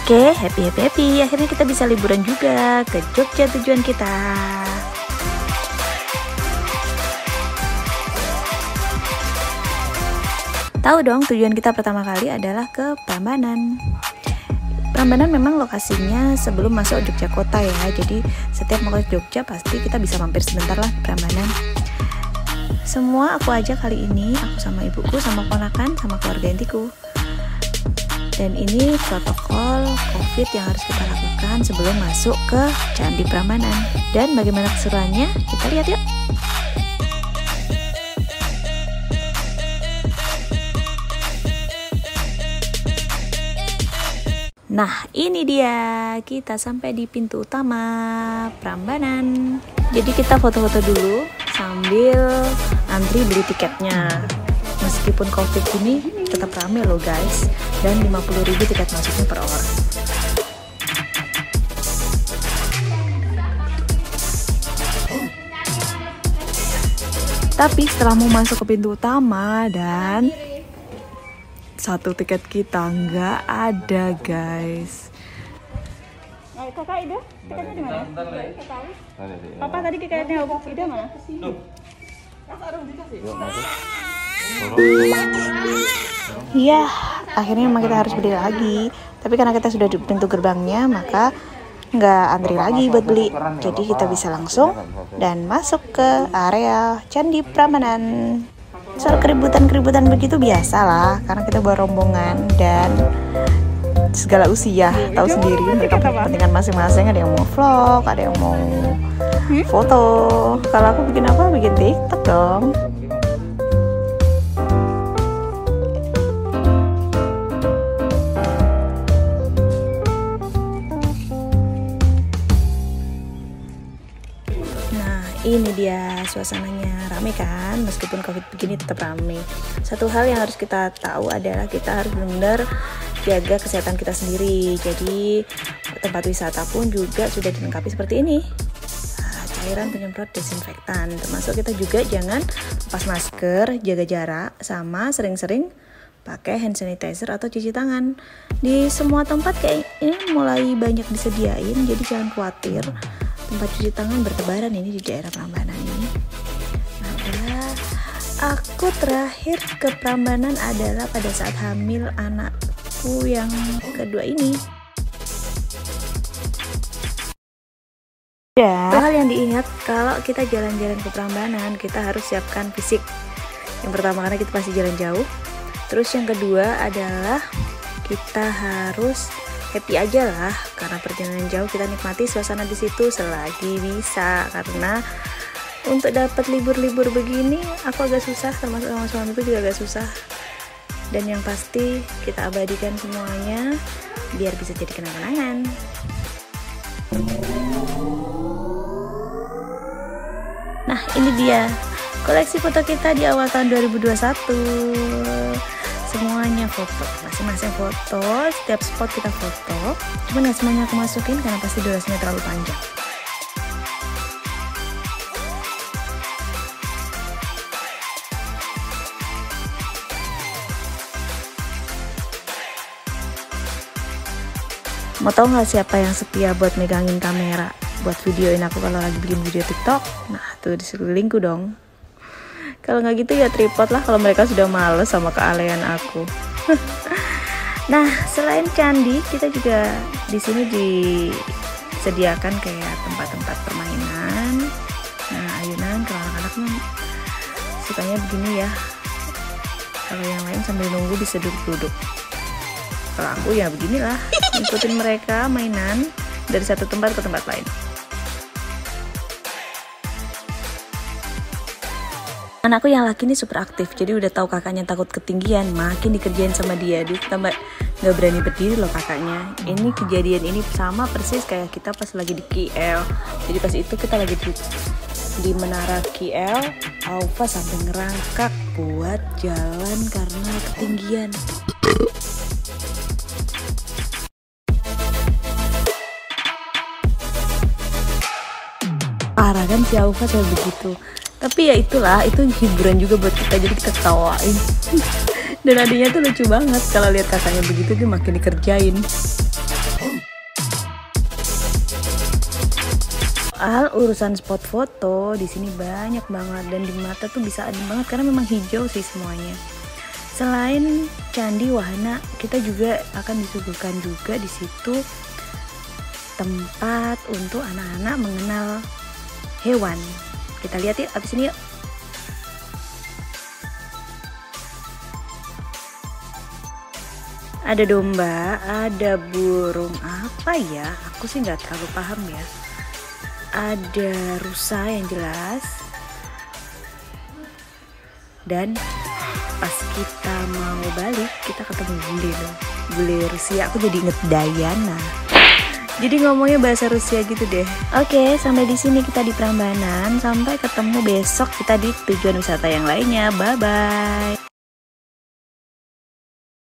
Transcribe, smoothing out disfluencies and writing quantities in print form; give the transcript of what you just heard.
Oke, happy. Akhirnya kita bisa liburan juga ke Jogja tujuan kita. Tahu dong, tujuan kita pertama kali adalah ke Prambanan. Prambanan memang lokasinya sebelum masuk Jogja kota ya. Jadi setiap mau ke Jogja pasti kita bisa mampir sebentar lah ke Prambanan. Semua aku ajak kali ini, aku sama ibuku, sama ponakan, sama keluarga intiku. Dan ini protokol COVID yang harus kita lakukan sebelum masuk ke Candi Prambanan. Dan bagaimana keseruannya? Kita lihat yuk. Nah, ini dia, kita sampai di pintu utama Prambanan. Jadi kita foto-foto dulu sambil antri beli tiketnya. Meskipun COVID ini tetap rame loh guys, dan 50.000 tiket masuknya per orang. Tapi setelah mau masuk ke pintu utama dan satu tiket kita nggak ada guys. Nah, kakak Ida, tiketnya di mana? Papa tadi tiketnya Ida mana? Iya, akhirnya memang kita harus beli lagi. Tapi karena kita sudah di pintu gerbangnya, maka nggak antri lagi buat beli. Jadi kita bisa langsung dan masuk ke area Candi Prambanan. Soal keributan begitu biasa lah, karena kita bawa rombongan dan segala usia. Tahu sendiri mereka punya kepentingan masing-masing. Ada yang mau vlog, ada yang mau foto. Kalau aku bikin apa? Bikin TikTok dong. Ini dia suasananya, rame kan, meskipun COVID begini tetap rame. Satu hal yang harus kita tahu adalah kita harus benar-benar jaga kesehatan kita sendiri. Jadi tempat wisata pun juga sudah dilengkapi seperti ini. Cairan penyemprot desinfektan, termasuk kita juga jangan lepas masker, jaga jarak, sama sering-sering pakai hand sanitizer atau cuci tangan. Di semua tempat kayaknya mulai banyak disediain, jadi jangan khawatir. Tempat cuci tangan bertebaran ini di daerah Prambanan ini. Nah, aku terakhir ke Prambanan adalah pada saat hamil anakku yang kedua ini. Hal yang diingat kalau kita jalan-jalan ke Prambanan, kita harus siapkan fisik. Yang pertama karena kita pasti jalan jauh. Terus yang kedua adalah kita harus happy aja lah, karena perjalanan jauh kita nikmati suasana di situ selagi bisa. Karena untuk dapat libur-libur begini aku agak susah, termasuk sama suamiku juga agak susah. Dan yang pasti kita abadikan semuanya biar bisa jadi kenang-kenangan. Nah, ini dia koleksi foto kita di awal tahun 2021. Semuanya foto, masing-masing foto, setiap spot kita foto. Cuman gak semuanya aku masukin karena pasti durasinya terlalu panjang. Mau tau gak siapa yang setia buat megangin kamera, buat videoin aku kalau lagi bikin video TikTok? Nah, tuh di sekelilingku dong. Kalau nggak gitu ya tripod lah, kalau mereka sudah males sama kealean aku. Nah, selain candi, kita juga di sini disediakan kayak tempat-tempat permainan. Nah, ayunan kalau anak-anak sukanya begini ya. Kalau yang lain sambil nunggu bisa duduk-duduk. Kalau aku ya beginilah, ngikutin mereka mainan dari satu tempat ke tempat lain. Anakku yang laki ini super aktif, jadi udah tahu kakaknya takut ketinggian, makin dikerjain sama dia. Dia tambah nggak berani berdiri loh kakaknya. Ini kejadian ini sama persis kayak kita pas lagi di KL. Jadi pas itu kita lagi di menara KL, Aufa sampai ngerangkak buat jalan karena ketinggian. Parah kan si Aufa kayak begitu. Tapi ya itulah, itu hiburan juga buat kita, jadi kita ketawain. Dan adiknya tuh lucu banget, kalau lihat kakaknya begitu dia makin dikerjain. Soal urusan spot foto di sini banyak banget dan di mata tuh bisa adem banget karena memang hijau sih semuanya. Selain candi wahana, kita juga akan disuguhkan juga di situ tempat untuk anak-anak mengenal hewan. Kita lihat yuk, abis ini yuk. Ada domba, ada burung apa ya? Aku sih nggak terlalu paham ya. Ada rusa yang jelas. Dan pas kita mau balik, kita ketemu bule Rusia. Aku jadi inget Diana. Jadi ngomongnya bahasa Rusia gitu deh. Oke, sampai di sini kita di Prambanan. Sampai ketemu besok kita di tujuan wisata yang lainnya. Bye bye.